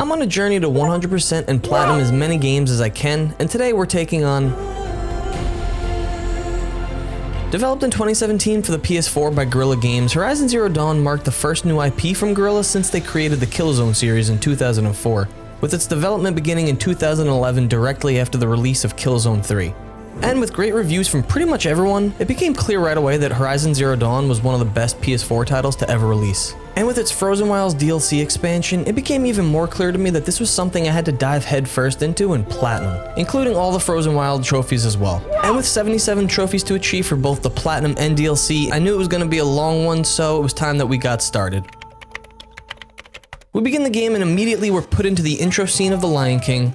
I'm on a journey to 100% and platinum as many games as I can, and today we're taking on... Developed in 2017 for the PS4 by Guerrilla Games, Horizon Zero Dawn marked the first new IP from Guerrilla since they created the Killzone series in 2004, with its development beginning in 2011 directly after the release of Killzone 3. And with great reviews from pretty much everyone, it became clear right away that Horizon Zero Dawn was one of the best PS4 titles to ever release. And with its Frozen Wilds DLC expansion, it became even more clear to me that this was something I had to dive headfirst into and platinum, including all the Frozen Wild trophies as well. And with 77 trophies to achieve for both the platinum and DLC, I knew it was going to be a long one, so it was time that we got started. We begin the game and immediately we're put into the intro scene of The Lion King.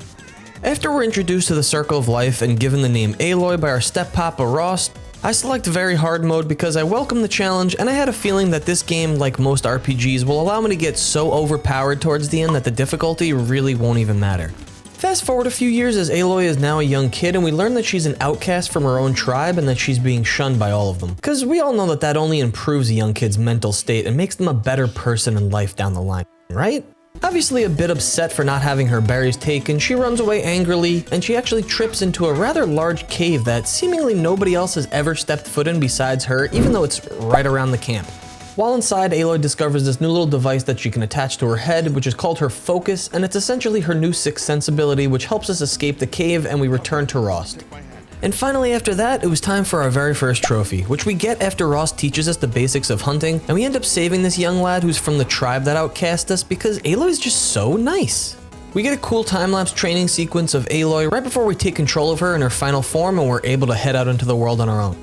After we're introduced to the Circle of Life and given the name Aloy by our step-papa Rost, I select very hard mode because I welcome the challenge and I had a feeling that this game, like most RPGs, will allow me to get so overpowered towards the end that the difficulty really won't even matter. Fast forward a few years as Aloy is now a young kid and we learn that she's an outcast from her own tribe and that she's being shunned by all of them. Because we all know that that only improves a young kid's mental state and makes them a better person in life down the line, right? Obviously a bit upset for not having her berries taken, she runs away angrily, and she actually trips into a rather large cave that seemingly nobody else has ever stepped foot in besides her, even though it's right around the camp. While inside, Aloy discovers this new little device that she can attach to her head, which is called her Focus, and it's essentially her new sixth sense ability, which helps us escape the cave and we return to Rost. And finally after that, it was time for our very first trophy, which we get after Ross teaches us the basics of hunting, and we end up saving this young lad who's from the tribe that outcast us because Aloy is just so nice. We get a cool time-lapse training sequence of Aloy right before we take control of her in her final form and we're able to head out into the world on our own.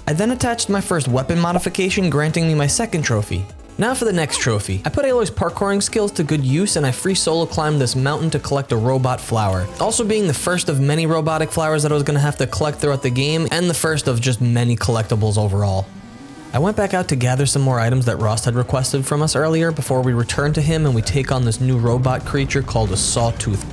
I then attached my first weapon modification, granting me my second trophy. Now for the next trophy. I put Aloy's parkouring skills to good use and I free solo climbed this mountain to collect a robot flower. Also being the first of many robotic flowers that I was going to have to collect throughout the game, and the first of just many collectibles overall. I went back out to gather some more items that Rost had requested from us earlier before we return to him and we take on this new robot creature called a sawtooth.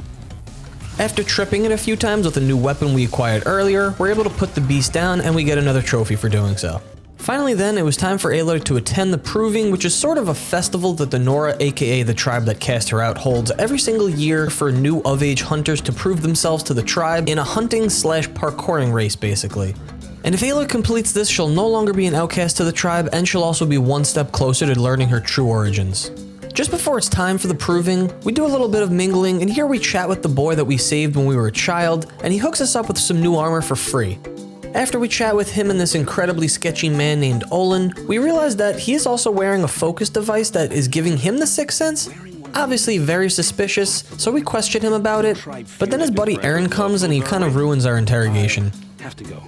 After tripping it a few times with a new weapon we acquired earlier, we're able to put the beast down and we get another trophy for doing so. Finally then, it was time for Aloy to attend the Proving, which is sort of a festival that the Nora, aka the tribe that cast her out, holds every single year for new of-age hunters to prove themselves to the tribe in a hunting/parkouring race basically. And if Aloy completes this, she'll no longer be an outcast to the tribe and she'll also be one step closer to learning her true origins. Just before it's time for the Proving, we do a little bit of mingling and here we chat with the boy that we saved when we were a child and he hooks us up with some new armor for free. After we chat with him and this incredibly sketchy man named Olin, we realize that he is also wearing a focus device that is giving him the sixth sense. Obviously very suspicious, so we question him about it, but then his buddy Aaron comes and he kind of ruins our interrogation. Have to go.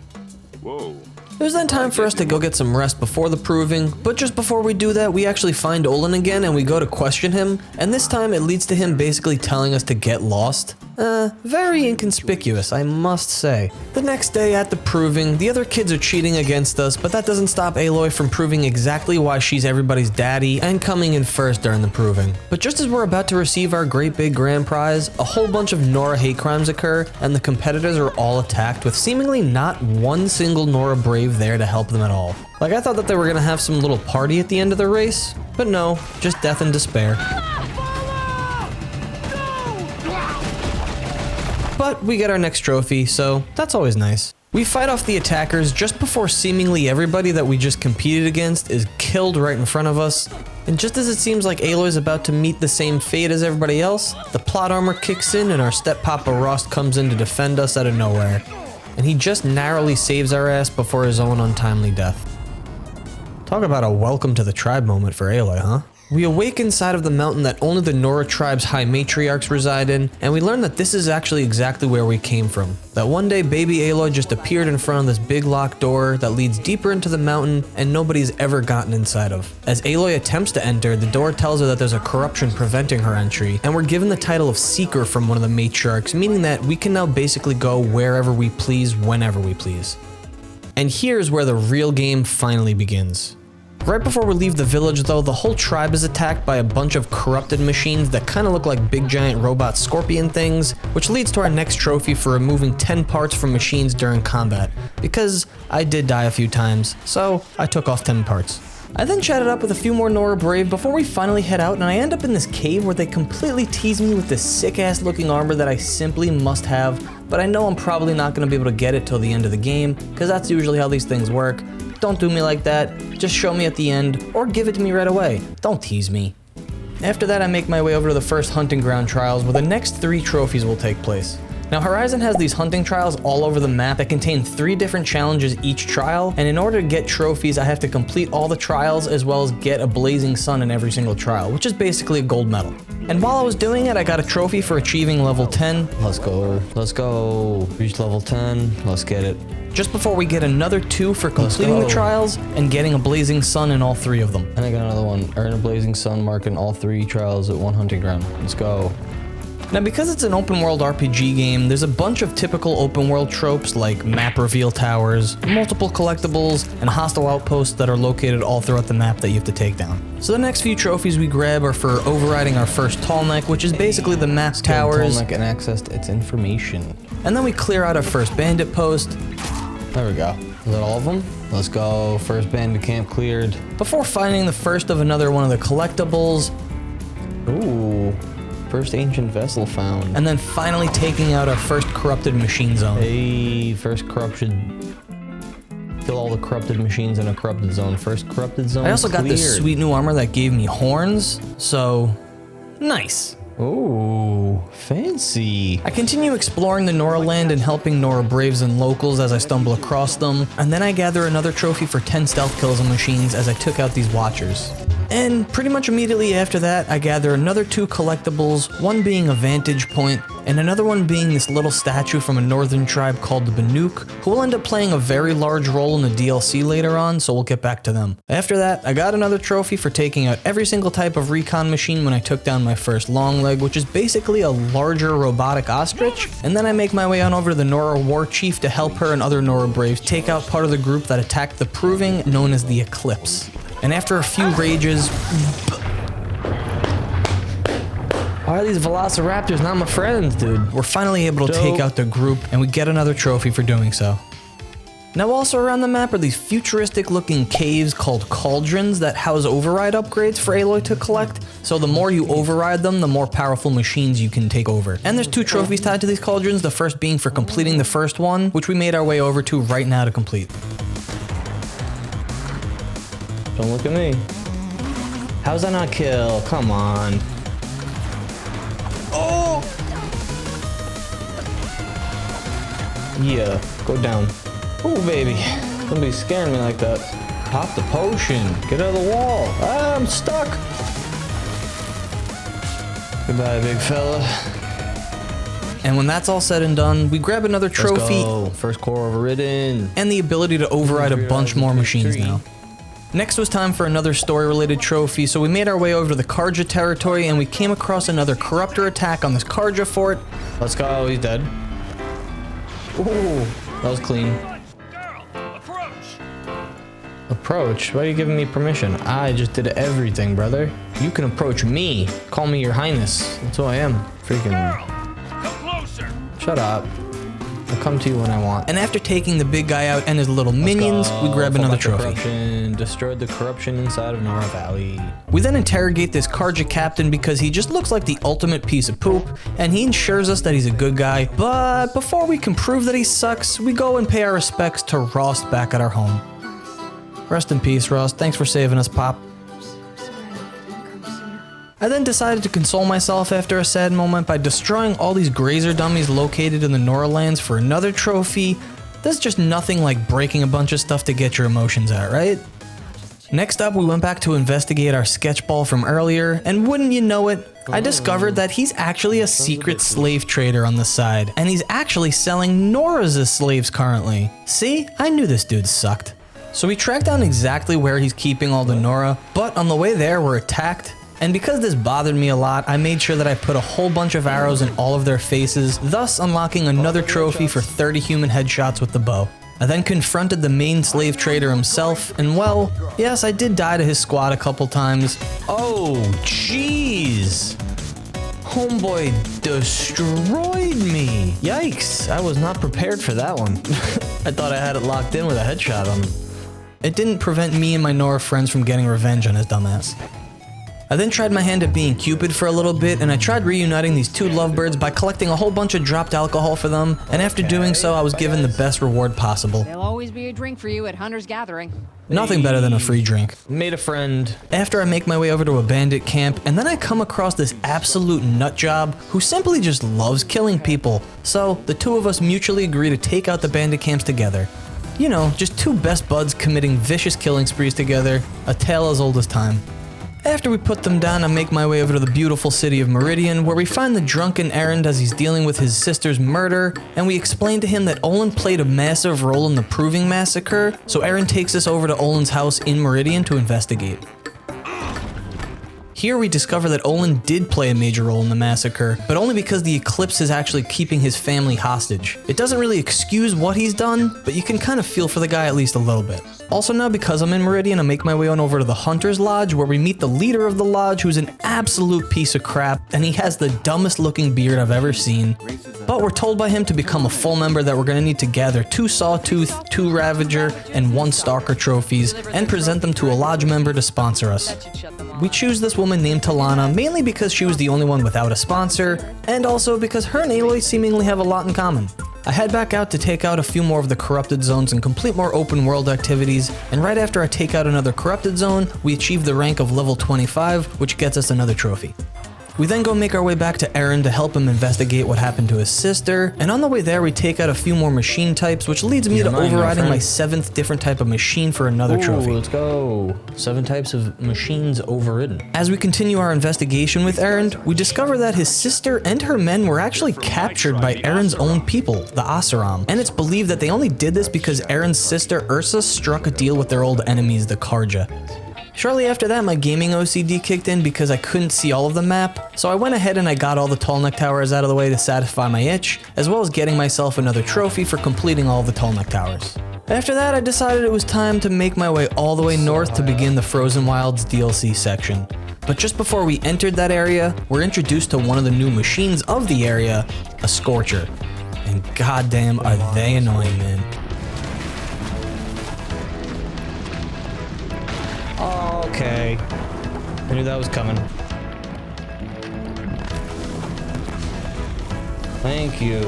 Whoa. It was then time for us to go get some rest before the Proving, but just before we do that, we actually find Olin again and we go to question him, and this time it leads to him basically telling us to get lost. Very inconspicuous, I must say. The next day at the Proving, the other kids are cheating against us, but that doesn't stop Aloy from proving exactly why she's everybody's daddy and coming in first during the Proving. But just as we're about to receive our great big grand prize, a whole bunch of Nora hate crimes occur, and the competitors are all attacked with seemingly not one single Nora Brave there to help them at all. Like I thought that they were gonna have some little party at the end of the race, but no, just death and despair. But we get our next trophy, so that's always nice. We fight off the attackers just before seemingly everybody that we just competed against is killed right in front of us. And just as it seems like Aloy's about to meet the same fate as everybody else, the plot armor kicks in and our step-papa Rost comes in to defend us out of nowhere. And he just narrowly saves our ass before his own untimely death. Talk about a welcome to the tribe moment for Aloy, huh? We awake inside of the mountain that only the Nora tribe's high matriarchs reside in, and we learn that this is actually exactly where we came from. That one day baby Aloy just appeared in front of this big locked door that leads deeper into the mountain and nobody's ever gotten inside of. As Aloy attempts to enter, the door tells her that there's a corruption preventing her entry, and we're given the title of Seeker from one of the matriarchs, meaning that we can now basically go wherever we please, whenever we please. And here's where the real game finally begins. Right before we leave the village though, the whole tribe is attacked by a bunch of corrupted machines that kind of look like big giant robot scorpion things, which leads to our next trophy for removing 10 parts from machines during combat, because I did die a few times, so I took off 10 parts. I then chatted up with a few more Nora Brave before we finally head out, and I end up in this cave where they completely tease me with this sick-ass looking armor that I simply must have, but I know I'm probably not going to be able to get it till the end of the game, because that's usually how these things work. Don't do me like that, just show me at the end, or give it to me right away. Don't tease me. After that, I make my way over to the first hunting ground trials where the next 3 trophies will take place. Now, Horizon has these hunting trials all over the map that contain 3 different challenges each trial, and in order to get trophies, I have to complete all the trials as well as get a blazing sun in every single trial, which is basically a gold medal. And while I was doing it, I got a trophy for achieving level 10. Let's go. Let's go. Reach level 10. Let's get it. Just before we get another 2 for completing the trials and getting a blazing sun in all 3 of them. And I got another one. Earn a blazing sun marking all 3 trials at 1 hunting ground. Let's go. Now, because it's an open world RPG game, there's a bunch of typical open world tropes like map reveal towers, multiple collectibles, and hostile outposts that are located all throughout the map that you have to take down. So the next few trophies we grab are for overriding our first tall neck, which is basically the map towers. Tall neck and access to its information. And then we clear out our first bandit post. There we go. Is that all of them? Let's go. First bandit camp cleared. Before finding the first of another one of the collectibles. Ooh. First ancient vessel found. And then finally taking out our first corrupted machine zone. Hey, first corruption. Kill all the corrupted machines in a corrupted zone. First corrupted zone. I also got this sweet new armor that gave me horns, so nice. Oh, fancy. I continue exploring the Nora land and helping Nora Braves and locals as I stumble across them, and then I gather another trophy for 10 stealth kills on machines as I took out these watchers. And pretty much immediately after that, I gather another 2 collectibles, one being a vantage point, and another one being this little statue from a northern tribe called the Banuk, who will end up playing a very large role in the DLC later on, so we'll get back to them. After that, I got another trophy for taking out every single type of recon machine when I took down my first long leg, which is basically a larger robotic ostrich, and then I make my way on over to the Nora War Chief to help her and other Nora Braves take out part of the group that attacked the Proving, known as the Eclipse. And after a few rages... Why are these velociraptors not my friends, dude? We're finally able to take out the group, and we get another trophy for doing so. Now also around the map are these futuristic looking caves called cauldrons that house override upgrades for Aloy to collect. So the more you override them, the more powerful machines you can take over. And there's 2 trophies tied to these cauldrons, the first being for completing the first one, which we made our way over to right now to complete. Don't look at me. How's that not kill? Come on. Oh! Yeah, go down. Oh, baby. Somebody's scaring me like that. Pop the potion. Get out of the wall. Ah, I'm stuck. Goodbye, big fella. And when that's all said and done, we grab another trophy. Let's go. First core overridden. And the ability to override a bunch more machines now. Next was time for another story-related trophy, so we made our way over to the Karja territory and we came across another Corruptor attack on this Karja fort. Let's go, he's dead. Ooh, that was clean. Approach? Why are you giving me permission? I just did everything, brother. You can approach me. Call me your highness. That's who I am. Freaking... Come closer. Shut up. I'll come to you when I want. And after taking the big guy out and his little minions, we grab another trophy. Destroyed the corruption inside of Nora Valley. We then interrogate this Karja captain because he just looks like the ultimate piece of poop, and he ensures us that he's a good guy. But before we can prove that he sucks, we go and pay our respects to Rost back at our home. Rest in peace, Rost. Thanks for saving us, Pop. I then decided to console myself after a sad moment by destroying all these grazer dummies located in the Nora lands for another trophy. There's just nothing like breaking a bunch of stuff to get your emotions out, right? Next up, we went back to investigate our sketch ball from earlier, and wouldn't you know it, I discovered that he's actually a secret slave trader on the side, and he's actually selling Noras as slaves currently. See, I knew this dude sucked. So we tracked down exactly where he's keeping all the Nora, but on the way there we're attacked. And because this bothered me a lot, I made sure that I put a whole bunch of arrows in all of their faces, thus unlocking another trophy for 30 human headshots with the bow. I then confronted the main slave trader himself, and well, yes, I did die to his squad a couple times. Oh, jeez. Homeboy destroyed me. Yikes, I was not prepared for that one. I thought I had it locked in with a headshot on him. it didn't prevent me and my Nora friends from getting revenge on his dumbass. I then tried my hand at being Cupid for a little bit, and I tried reuniting these two lovebirds by collecting a whole bunch of dropped alcohol for them, and after doing so, I was given the best reward possible. There'll always be a drink for you at Hunter's Gathering. Nothing better than a free drink. Made a friend. After I make my way over to a bandit camp, and then I come across this absolute nutjob who simply just loves killing people. So, the two of us mutually agree to take out the bandit camps together. You know, just two best buds committing vicious killing sprees together, a tale as old as time. After we put them down, I make my way over to the beautiful city of Meridian, where we find the drunken Erend as he's dealing with his sister's murder, and we explain to him that Olin played a massive role in the Proving Massacre, so Erend takes us over to Olin's house in Meridian to investigate. Here we discover that Olin did play a major role in the massacre, but only because the Eclipse is actually keeping his family hostage. It doesn't really excuse what he's done, but you can kind of feel for the guy at least a little bit. Also now, because I'm in Meridian, I make my way on over to the Hunter's Lodge, where we meet the leader of the lodge, who's an absolute piece of crap, and he has the dumbest looking beard I've ever seen. But we're told by him to become a full member that we're going to need to gather 2 Sawtooth, 2 Ravager, and 1 Stalker trophies, and present them to a lodge member to sponsor us. We choose this woman named Talana mainly because she was the only one without a sponsor, and also because her and Aloy seemingly have a lot in common. I head back out to take out a few more of the corrupted zones and complete more open world activities, and right after I take out another corrupted zone, we achieve the rank of level 25, which gets us another trophy. We then go make our way back to Erend to help him investigate what happened to his sister, and on the way there we take out a few more machine types, which leads me to overriding my 7th different type of machine for another trophy. Let's go. 7 types of machines overridden. As we continue our investigation with Erend, we discover that his sister and her men were actually captured by Erend's own people, the Oseram, and it's believed that they only did this because Erend's sister Ursa struck a deal with their old enemies, the Karja. Shortly after that, my gaming OCD kicked in because I couldn't see all of the map, so I went ahead and I got all the Tallneck Towers out of the way to satisfy my itch, as well as getting myself another trophy for completing all of the Tallneck Towers. After that, I decided it was time to make my way all the way north to begin the Frozen Wilds DLC section. But just before we entered that area, we're introduced to one of the new machines of the area, a Scorcher. And goddamn are they annoying, man. Okay. I knew that was coming. Thank you.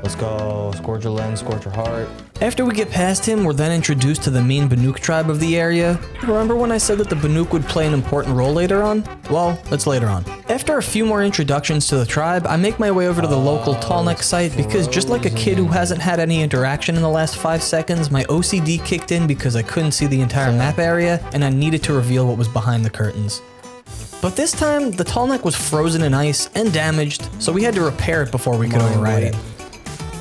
Let's go. Scorcher Lens, Scorcher Heart. After we get past him, we're then introduced to the main Banuk tribe of the area. Remember when I said that the Banuk would play an important role later on? Well, that's later on. After a few more introductions to the tribe, I make my way over to the local Tallneck site because just like a kid who hasn't had any interaction in the last 5 seconds, my OCD kicked in because I couldn't see the entire map area and I needed to reveal what was behind the curtains. But this time, the Tallneck was frozen in ice and damaged, so we had to repair it before we could override it.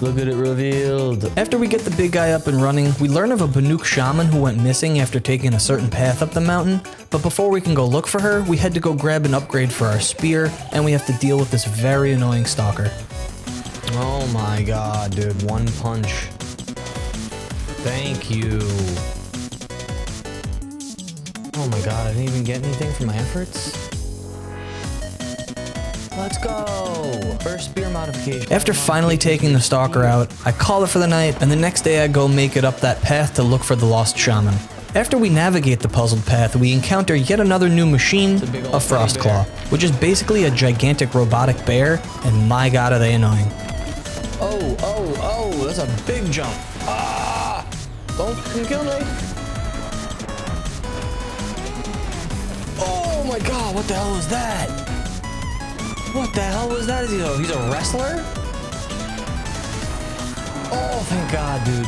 Look at it revealed. After we get the big guy up and running, we learn of a Banuk shaman who went missing after taking a certain path up the mountain, but before we can go look for her, we had to go grab an upgrade for our spear, and we have to deal with this very annoying stalker. Oh my god, dude. 1 punch. Thank you. Oh my god, I didn't even get anything for my efforts? Let's go! First spear modification. After finally taking the stalker out, I call it for the night, and the next day I go make it up that path to look for the lost shaman. After we navigate the puzzled path, we encounter yet another new machine, a Frostclaw, which is basically a gigantic robotic bear, and my god are they annoying. Oh, that's a big jump. Ah! Don't kill me. Oh my god, what the hell was that? What the hell was that? He's a wrestler? Oh, thank God, dude.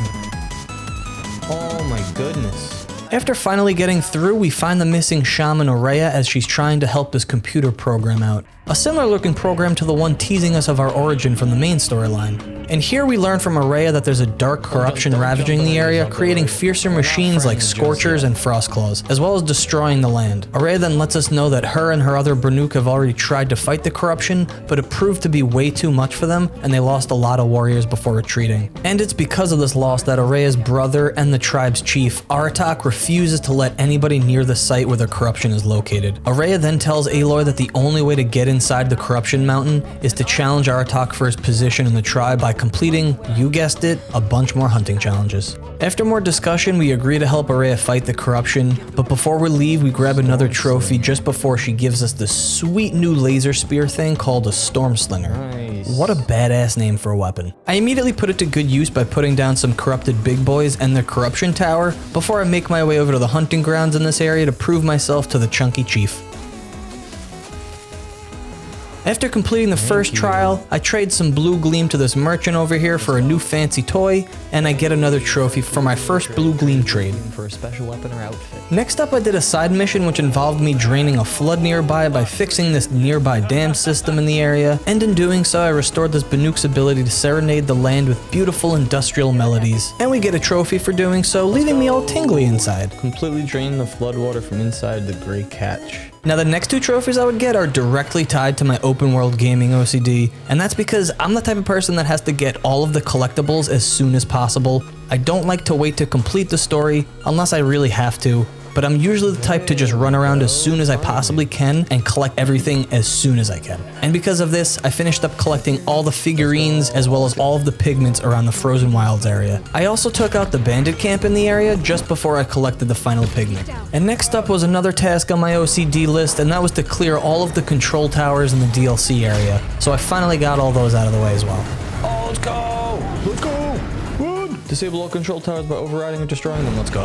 Oh my goodness. After finally getting through, we find the missing shaman Aurea as she's trying to help this computer program out. A similar looking program to the one teasing us of our origin from the main storyline. And here we learn from Aurea that there's a dark corruption ravaging the area, creating fiercer machines like Scorchers and Frostclaws, as well as destroying the land. Aurea then lets us know that her and her other Banuk have already tried to fight the corruption, but it proved to be way too much for them, and they lost a lot of warriors before retreating. And it's because of this loss that Aurea's brother and the tribe's chief, Aratak, refuses to let anybody near the site where the corruption is located. Araya then tells Aloy that the only way to get inside the corruption mountain is to challenge Aratak for his position in the tribe by completing, you guessed it, a bunch more hunting challenges. After more discussion, we agree to help Araya fight the corruption, but before we leave, we grab another trophy just before she gives us this sweet new laser spear thing called a Storm Slinger. Nice. What a badass name for a weapon. I immediately put it to good use by putting down some corrupted big boys and their corruption tower before I make my way over to the hunting grounds in this area to prove myself to the chunky chief. After completing the first trial, I trade some blue gleam to this merchant over here for a new fancy toy, and I get another trophy for my first blue gleam trade. For a special weapon or outfit. Next up, I did a side mission which involved me draining a flood nearby by fixing this nearby dam system in the area, and in doing so I restored this Banuk's ability to serenade the land with beautiful industrial melodies. And we get a trophy for doing so, leaving me all tingly inside. Completely drain the floodwater from inside the gray catch. Now the next two trophies I would get are directly tied to my open world gaming OCD, and that's because I'm the type of person that has to get all of the collectibles as soon as possible. I don't like to wait to complete the story unless I really have to, but I'm usually the type to just run around as soon as I possibly can and collect everything as soon as I can. And because of this, I finished up collecting all the figurines as well as all of the pigments around the Frozen Wilds area. I also took out the bandit camp in the area just before I collected the final pigment. And next up was another task on my OCD list, and that was to clear all of the control towers in the DLC area. So I finally got all those out of the way as well. Oh, let's go! Let's go! Run! Disable all control towers by overriding or destroying them. Let's go.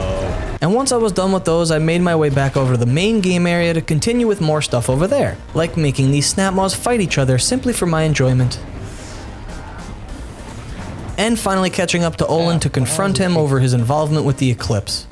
And once I was done with those, I made my way back over to the main game area to continue with more stuff over there, like making these snapmaws fight each other simply for my enjoyment. And finally catching up to Olin to confront him over his involvement with the Eclipse.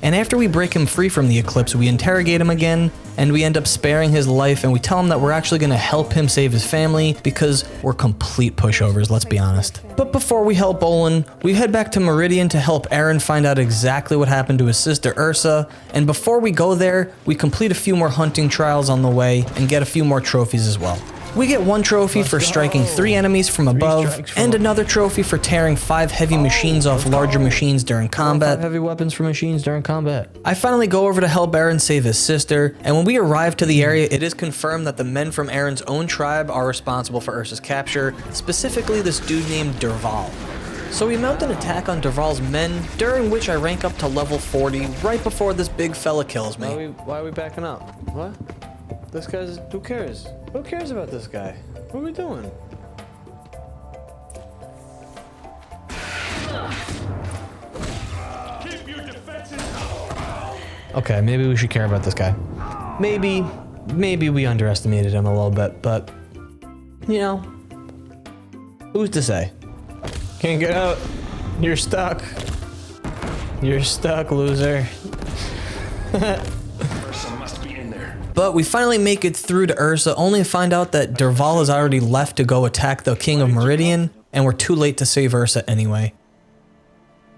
And after we break him free from the Eclipse, we interrogate him again, and we end up sparing his life, and we tell him that we're actually going to help him save his family because we're complete pushovers, let's be honest. But before we help Olin, we head back to Meridian to help Aaron find out exactly what happened to his sister Ursa, and before we go there, we complete a few more hunting trials on the way and get a few more trophies as well. We get one trophy for striking 3 enemies from above, and another trophy for tearing 5 heavy machines off larger machines during combat. 5 heavy weapons for machines during combat. I finally go over to help Aaron save his sister, and when we arrive to the area, it is confirmed that the men from Aaron's own tribe are responsible for Ursa's capture, specifically this dude named Derval. So we mount an attack on Derval's men, during which I rank up to level 40 right before this big fella kills me. Why are we backing up? What? This guy's... Who cares? Who cares about this guy? What are we doing? Keep your defenses. Okay, maybe we should care about this guy. Maybe we underestimated him a little bit, but, you know, who's to say? Can't get out. You're stuck. You're stuck, loser. Ursa must be in there. But we finally make it through to Ursa, only to find out that Derval has already left to go attack the King of Meridian, and we're too late to save Ursa anyway.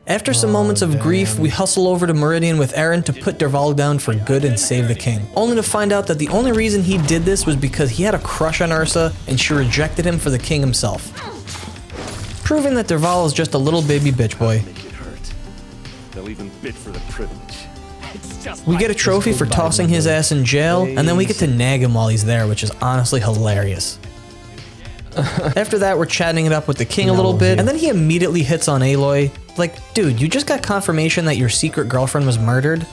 After some moments of grief, we hustle over to Meridian with Aaron to put Derval down for good and save the king. Only to find out that the only reason he did this was because he had a crush on Ursa and she rejected him for the king himself. Proving that Derval is just a little baby bitch boy. Make it hurt. They'll even bid for the privilege. We get a trophy for tossing his ass in jail, and then we get to nag him while he's there, which is honestly hilarious. After that, we're chatting it up with the king a little bit, and then he immediately hits on Aloy. Like, dude, you just got confirmation that your secret girlfriend was murdered?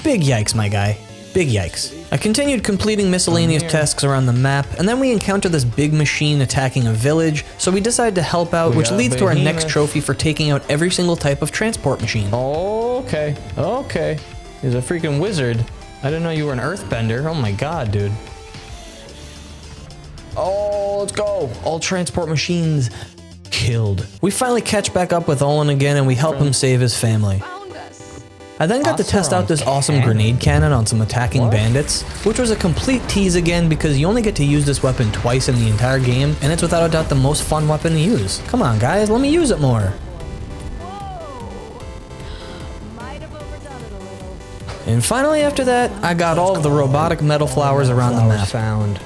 Big yikes, my guy. Big yikes. I continued completing miscellaneous tasks around the map, and then we encounter this big machine attacking a village, so we decide to help out, which leads to our next trophy for taking out every single type of transport machine. Okay. Okay. He's a freaking wizard. I didn't know you were an earthbender. Oh my god, dude. Oh, let's go. All transport machines killed. We finally catch back up with Olin again, and we help him save his family. Found us. I then got to test out this awesome grenade cannon on some attacking bandits, which was a complete tease again because you only get to use this weapon twice in the entire game, and it's without a doubt the most fun weapon to use. Come on guys, let me use it more. Might have overdone it a little. And finally after that, I got all of the robotic metal flowers around the map. Found.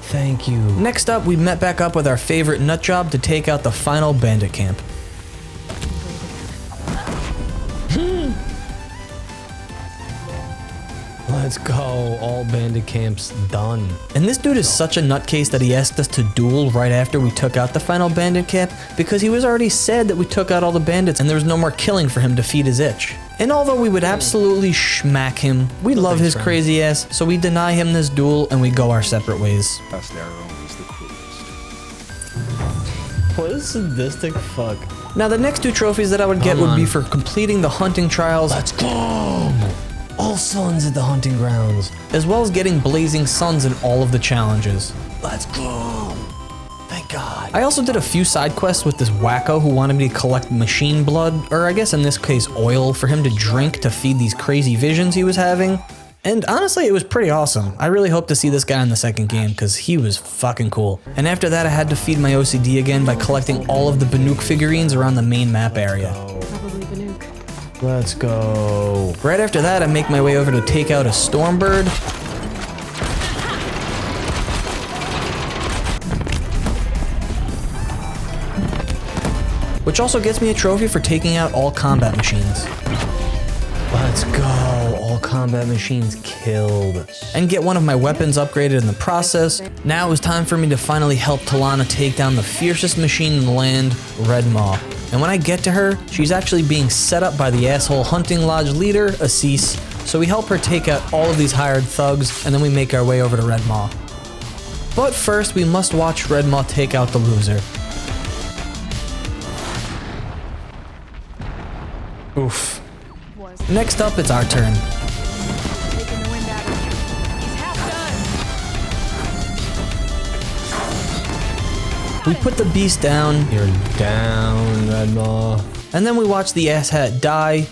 Thank you. Next up, we met back up with our favorite nut job to take out the final bandit camp. Let's go. All bandit camps done. And this dude is such a nutcase that he asked us to duel right after we took out the final bandit camp because he was already sad that we took out all the bandits and there was no more killing for him to feed his itch. And although we would absolutely schmack him, we love his crazy ass, so we deny him this duel and we go our separate ways. Last arrow is the cruelest. What a sadistic fuck. Now the next two trophies that I would get would be for completing the hunting trials. Let's go. All suns at the hunting grounds. As well as getting blazing suns in all of the challenges. Let's go. Thank God. I also did a few side quests with this wacko who wanted me to collect machine blood, or I guess in this case oil, for him to drink to feed these crazy visions he was having. And honestly, it was pretty awesome. I really hope to see this guy in the second game because he was fucking cool. And after that, I had to feed my OCD again by collecting all of the Banuk figurines around the main map area. Probably Banuk. Let's go. Right after that, I make my way over to take out a Stormbird. Which also gets me a trophy for taking out all combat machines. Let's go. All combat machines killed. And get one of my weapons upgraded in the process. Now it was time for me to finally help Talana take down the fiercest machine in the land, Red Maw. And when I get to her, she's actually being set up by the asshole hunting lodge leader, Assis. So we help her take out all of these hired thugs, and then we make our way over to Red Maw. But first, we must watch Red Maw take out the loser. Oof. Next up, it's our turn. Taking the wind out of him. He's half done. We put the beast down, You're down, Red Maw. and then we watch the asshat die.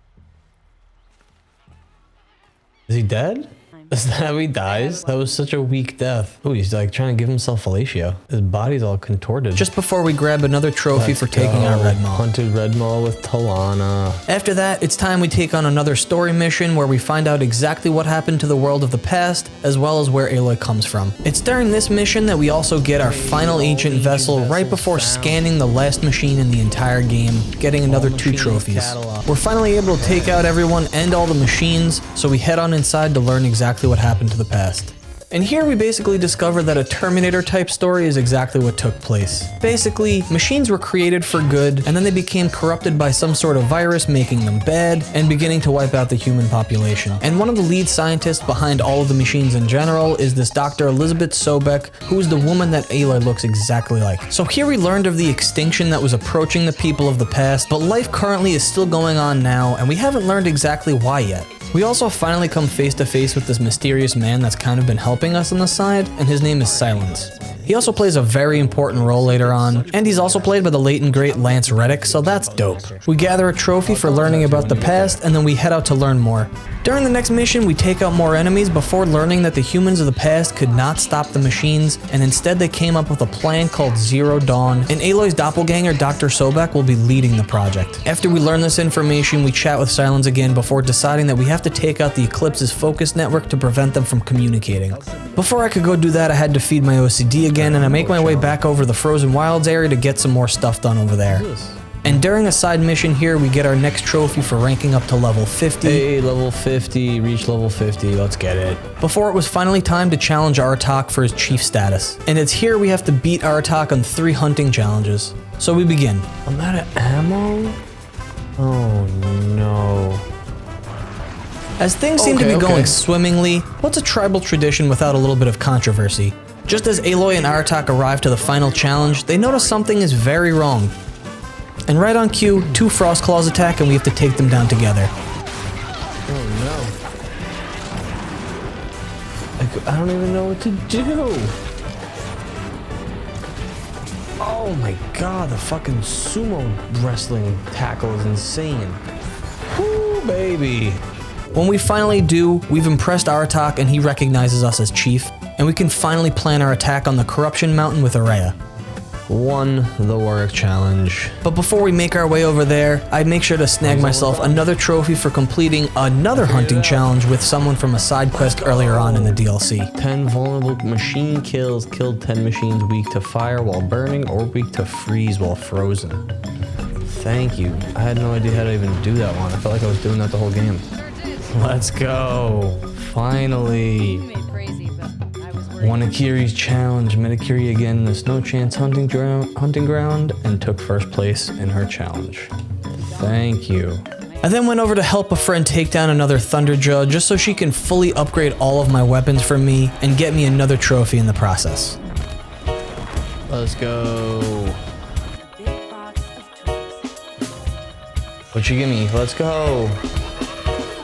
Is he dead? Is that how he dies? That was such a weak death. Oh, he's like trying to give himself fellatio. His body's all contorted. Just before we grab another trophy Let's for taking go. out Red Maw. Hunted Red Maw with Talana. After that, it's time we take on another story mission where we find out exactly what happened to the world of the past, as well as where Aloy comes from. It's during this mission that we also get our final ancient vessel right before scanning the last machine in the entire game, getting another 2 trophies. We're finally able to take out everyone and all the machines, so we head on inside to learn exactly what happened to the past. And here we basically discover that a Terminator type story is exactly what took place. Basically, machines were created for good, and then they became corrupted by some sort of virus making them bad, and beginning to wipe out the human population. And one of the lead scientists behind all of the machines in general is this Dr. Elizabeth Sobek, who is the woman that Aloy looks exactly like. So here we learned of the extinction that was approaching the people of the past, but life currently is still going on now, and we haven't learned exactly why yet. We also finally come face to face with this mysterious man that's kind of been helping us on the side, and his name is Silence. He also plays a very important role later on, and he's also played by the late and great Lance Reddick, so that's dope. We gather a trophy for learning about the past, and then we head out to learn more. During the next mission, we take out more enemies before learning that the humans of the past could not stop the machines, and instead they came up with a plan called Zero Dawn, and Aloy's doppelganger, Dr. Sobek, will be leading the project. After we learn this information, we chat with Silence again before deciding that we have to take out the Eclipse's focus network to prevent them from communicating. Before I could go do that, I had to feed my OCD again, and I make my way back over the Frozen Wilds area to get some more stuff done over there. And during a side mission here, we get our next trophy for ranking up to level 50. Hey, level 50, reach level 50, let's get it. Before it was finally time to challenge Aratak for his chief status. And it's here we have to beat Aratak on 3 hunting challenges. So we begin. I'm out of ammo? Oh no. As things seem to be going swimmingly, what's a tribal tradition without a little bit of controversy? Just as Aloy and Aratak arrive to the final challenge, they notice something is very wrong. And right on cue, 2 Frost Claws attack and we have to take them down together. Oh no. I don't even know what to do. Oh my god, the fucking sumo wrestling tackle is insane. Woo, baby. When we finally do, we've impressed Aratak and he recognizes us as chief, and we can finally plan our attack on the Corruption Mountain with Araya. Won the work challenge. But before we make our way over there, I make sure to snag myself another trophy for completing another hunting challenge with someone from a side quest earlier on in the DLC. 10 vulnerable machine kills, killed 10 machines weak to fire while burning or weak to freeze while frozen. Thank you. I had no idea how to even do that one. I felt like I was doing that the whole game. Let's go. Finally. You made crazy, but I was worried. Won Akiri's challenge, met Akiri again in the Snow Chance hunting ground, and took first place in her challenge. Thank you. I then went over to help a friend take down another Thunderjaw just so she can fully upgrade all of my weapons for me and get me another trophy in the process. Let's go. Big box of toys. What you give me? Let's go.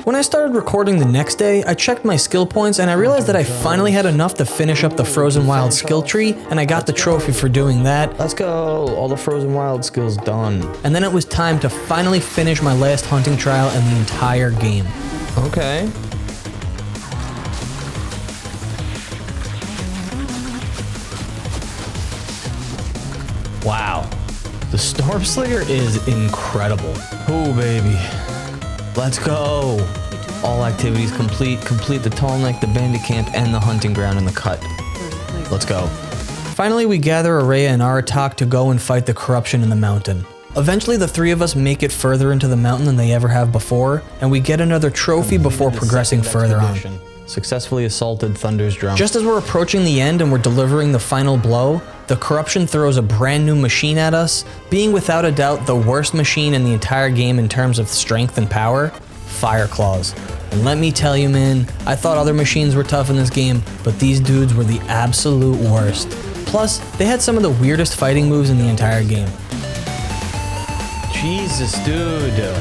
When I started recording the next day, I checked my skill points and I realized that I finally had enough to finish up the Frozen Wild skill tree, and I got the trophy for doing that. Let's go. All the Frozen Wild skills done. And then it was time to finally finish my last hunting trial in the entire game. Okay. Wow. The Storm Slinger is incredible. Oh, baby. Let's go. All activities complete. Complete the Tall Neck, the Bandit Camp, and the hunting ground in the cut. Let's go. Finally, we gather Araya and Aratak to go and fight the corruption in the mountain. Eventually, the three of us make it further into the mountain than they ever have before, and we get another trophy before progressing further on. Successfully assaulted Thunder's drum. Just as we're approaching the end and we're delivering the final blow, the corruption throws a brand new machine at us, being without a doubt the worst machine in the entire game in terms of strength and power, Fire Claws. And let me tell you, man, I thought other machines were tough in this game, but these dudes were the absolute worst. Plus, they had some of the weirdest fighting moves in the entire game. Jesus, dude.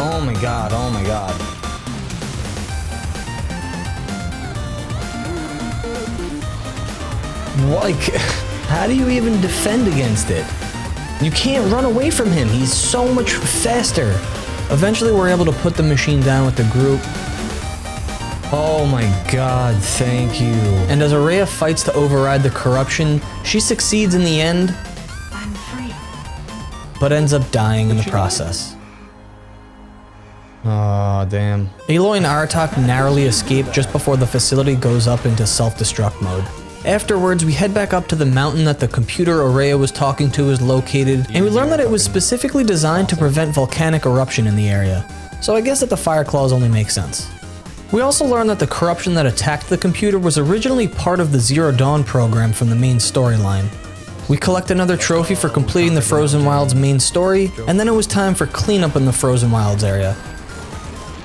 Oh my god, oh my god. Like, how do you even defend against it? You can't run away from him, he's so much faster. Eventually, we're able to put the machine down with the group. Oh my god, thank you. And as Araya fights to override the corruption, she succeeds in the end, I'm free. but ends up dying in the process. Oh, damn. Aloy and Aratak narrowly escape just before the facility goes up into self-destruct mode. Afterwards, we head back up to the mountain that the computer Araya was talking to is located, and we learn that it was specifically designed to prevent volcanic eruption in the area. So I guess that the Fire Claws only make sense. We also learn that the corruption that attacked the computer was originally part of the Zero Dawn program from the main storyline. We collect another trophy for completing the Frozen Wilds main story, and then it was time for cleanup in the Frozen Wilds area.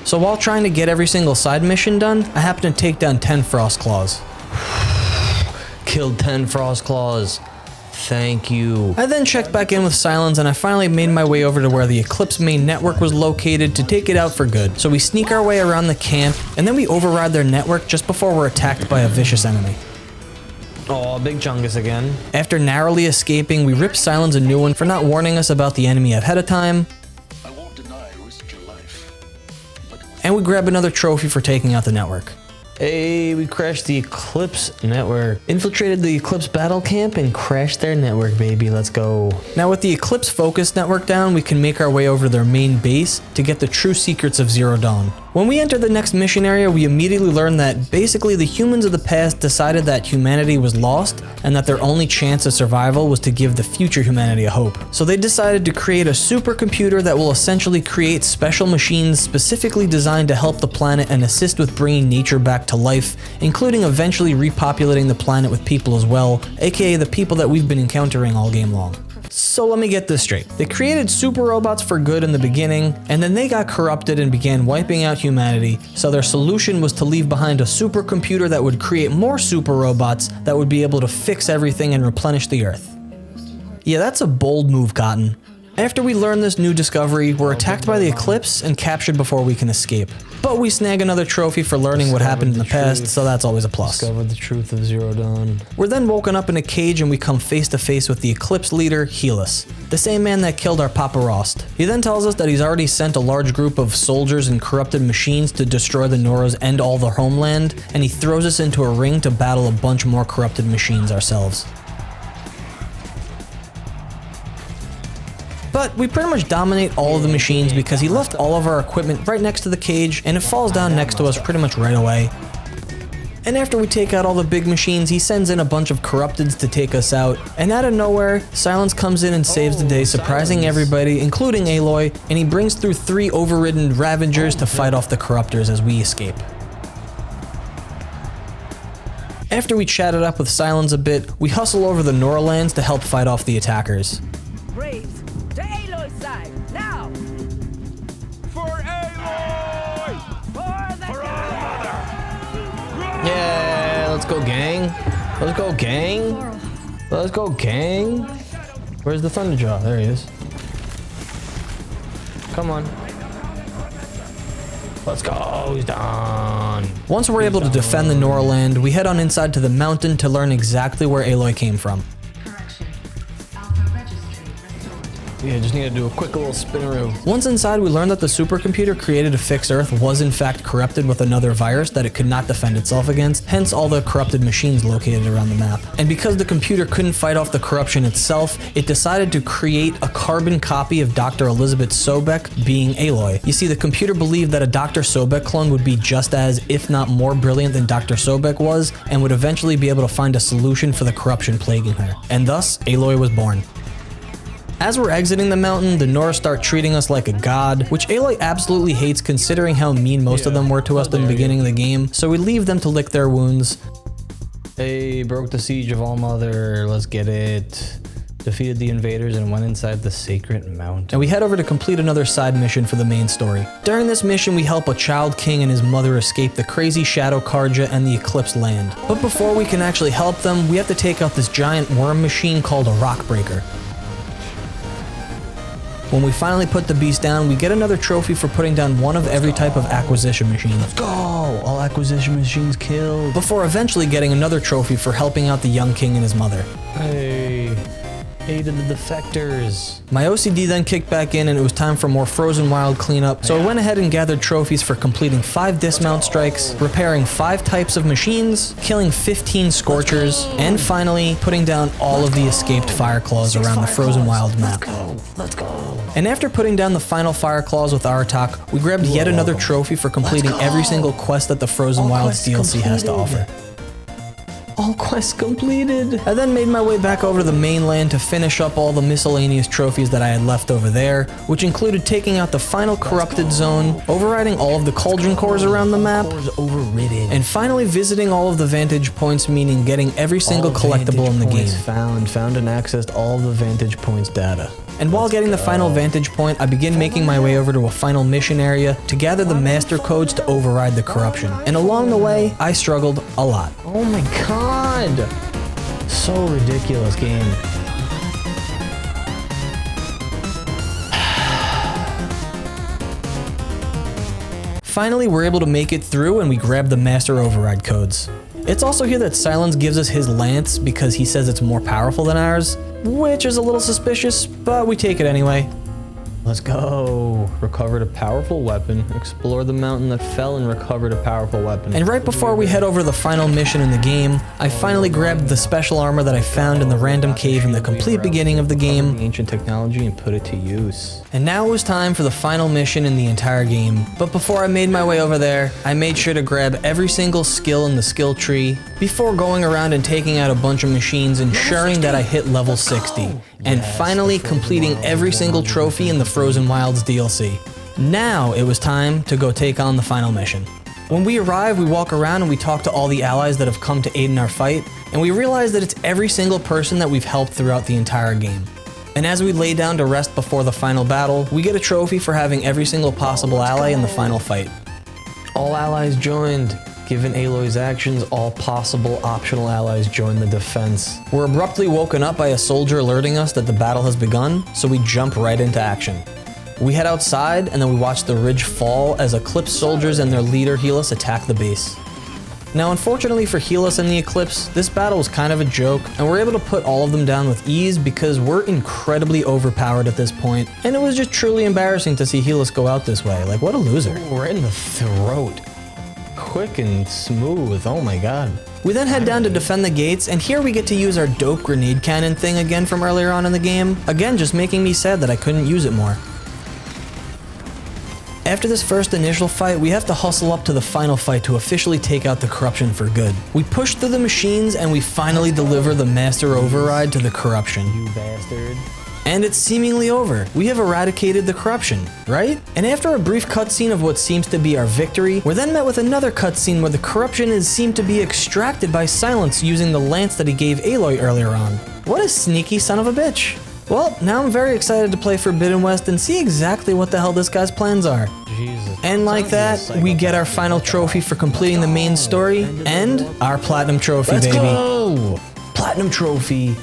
So while trying to get every single side mission done, I happened to take down 10 Frost Claws. Killed 10 Frost Claws. Thank you. I then checked back in with Silence and I finally made my way over to where the Eclipse main network was located to take it out for good. So we sneak our way around the camp and then we override their network just before we're attacked by a vicious enemy. Oh, Big Chungus again. After narrowly escaping, we rip Silence a new one for not warning us about the enemy ahead of time. I won't deny I risked your life. But And we grab another trophy for taking out the network. Hey, we crashed the Eclipse network. Infiltrated the Eclipse battle camp and crashed their network, baby. Let's go. Now with the Eclipse Focus network down, we can make our way over to their main base to get the true secrets of Zero Dawn. When we enter the next mission area, we immediately learn that basically the humans of the past decided that humanity was lost and that their only chance of survival was to give the future humanity a hope. So they decided to create a supercomputer that will essentially create special machines specifically designed to help the planet and assist with bringing nature back to life, including eventually repopulating the planet with people as well, aka the people that we've been encountering all game long. So let me get this straight. They created super robots for good in the beginning, and then they got corrupted and began wiping out humanity, so their solution was to leave behind a supercomputer that would create more super robots that would be able to fix everything and replenish the Earth. Yeah, that's a bold move, Cotton. After we learn this new discovery, we're attacked by the Eclipse and captured before we can escape. But we snag another trophy for learning what happened in the past, so that's always a plus. Discovered the truth of Zero Dawn. We're then woken up in a cage and we come face to face with the Eclipse leader, Helis, the same man that killed our Papa Rost. He then tells us that he's already sent a large group of soldiers and corrupted machines to destroy the Noras and all their homeland, and he throws us into a ring to battle a bunch more corrupted machines ourselves. But we pretty much dominate all of the machines because he left all of our equipment right next to the cage and it falls down next to us pretty much right away. And after we take out all the big machines, he sends in a bunch of corrupteds to take us out. And out of nowhere, Silence comes in and saves the day, surprising everybody, including Aloy, and he brings through 3 overridden Ravengers to fight off the corruptors as we escape. After we chatted up with Silence a bit, we hustle over the Norlands to help fight off the attackers. Braves, to Aloy's side, now! For Aloy! For the Yeah, let's go, gang. Let's go, gang. Let's go, gang. Where's the Thunderjaw? There he is. Come on. Let's go, he's done. Once we're able to defend the Norland, we head on inside to the mountain to learn exactly where Aloy came from. Correction. Alpha registry restored. Yeah, just need to do a quick little spinneroo. Once inside, we learned that the supercomputer created to fix Earth was in fact corrupted with another virus that it could not defend itself against, hence all the corrupted machines located around the map. And because the computer couldn't fight off the corruption itself, it decided to create a carbon copy of Dr. Elizabeth Sobek, being Aloy. You see, the computer believed that a Dr. Sobek clone would be just as, if not more brilliant than Dr. Sobek was, and would eventually be able to find a solution for the corruption plaguing her. And thus, Aloy was born. As we're exiting the mountain, the Nora start treating us like a god, which Aloy absolutely hates considering how mean most of them were to us in the beginning of the game, so we leave them to lick their wounds. Hey, broke the siege of Allmother, let's get it. Defeated the invaders and went inside the sacred mountain. And we head over to complete another side mission for the main story. During this mission, we help a child king and his mother escape the crazy Shadow Karja and the Eclipse land. But before we can actually help them, we have to take out this giant worm machine called a Rock Breaker. When we finally put the beast down, we get another trophy for putting down one of every type of acquisition machine. Let's go! All acquisition machines killed. Before eventually getting another trophy for helping out the young king and his mother. Hey, aided the defectors. My OCD then kicked back in and it was time for more Frozen Wild cleanup, so I went ahead and gathered trophies for completing 5 dismount strikes, repairing 5 types of machines, killing 15 Scorchers, and finally putting down all of the escaped Fire Claws around the Frozen Wild map. Let's go. And after putting down the final Fire Claws with Aratak, we grabbed yet another trophy for completing every single quest that the Frozen Wilds DLC has to offer. All quests completed. I then made my way back over to the mainland to finish up all the miscellaneous trophies that I had left over there, which included taking out the final corrupted zone, overriding all of the cauldron cores around the map, and finally visiting all of the vantage points, meaning getting every single collectible in the game. Found and accessed all of the vantage points data. And while getting the final vantage point, I begin making my way over to a final mission area to gather the master codes to override the corruption. And along the way, I struggled a lot. Oh my god! So ridiculous game. Finally, we're able to make it through and we grab the master override codes. It's also here that Silence gives us his lance because he says it's more powerful than ours, which is a little suspicious, but we take it anyway. Let's go. Recovered a powerful weapon, explore the mountain that fell and recovered a powerful weapon. And right before we head over to the final mission in the game, I finally grabbed the special armor that I found in the random cave in the complete beginning of the game, the ancient technology, and put it to use. And now it was time for the final mission in the entire game. But before I made my way over there, I made sure to grab every single skill in the skill tree before going around and taking out a bunch of machines, ensuring that I hit level 60. And finally completing every single trophy in the Frozen Wilds DLC. Now it was time to go take on the final mission. When we arrive, we walk around and we talk to all the allies that have come to aid in our fight, and we realize that it's every single person that we've helped throughout the entire game. And as we lay down to rest before the final battle, we get a trophy for having every single possible ally in the final fight. All allies joined. Given Aloy's actions, all possible optional allies join the defense. We're abruptly woken up by a soldier alerting us that the battle has begun, so we jump right into action. We head outside, and then we watch the ridge fall as Eclipse soldiers and their leader Helis attack the base. Now, unfortunately for Helis and the Eclipse, this battle was kind of a joke, and we're able to put all of them down with ease because we're incredibly overpowered at this point, and it was just truly embarrassing to see Helis go out this way. Like, what a loser. Ooh, right in the throat. Quick and smooth, oh my god. We then head down to defend the gates, and here we get to use our dope grenade cannon thing again from earlier on in the game. Again, just making me sad that I couldn't use it more. After this first initial fight, we have to hustle up to the final fight to officially take out the corruption for good. We push through the machines and we finally deliver the master override to the corruption. You bastard. And it's seemingly over. We have eradicated the corruption, right? And after a brief cutscene of what seems to be our victory, we're then met with another cutscene where the corruption is seemed to be extracted by Silence using the lance that he gave Aloy earlier on. What a sneaky son of a bitch. Well, now I'm very excited to play Forbidden West and see exactly what the hell this guy's plans are. Jesus. And like that, we get our final trophy for completing the main story and our platinum trophy, Let's baby. go! Platinum trophy.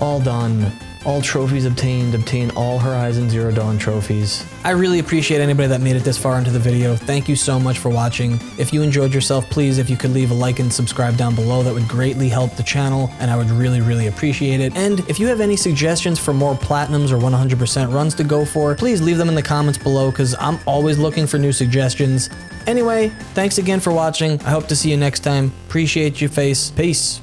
All done. All trophies obtained. Obtain all Horizon Zero Dawn trophies. I really appreciate anybody that made it this far into the video. Thank you so much for watching. If you enjoyed yourself, please, if you could leave a like and subscribe down below, that would greatly help the channel, and I would really, really appreciate it. And if you have any suggestions for more platinums or 100% runs to go for, please leave them in the comments below, because I'm always looking for new suggestions. Anyway, thanks again for watching. I hope to see you next time. Appreciate your face. Peace.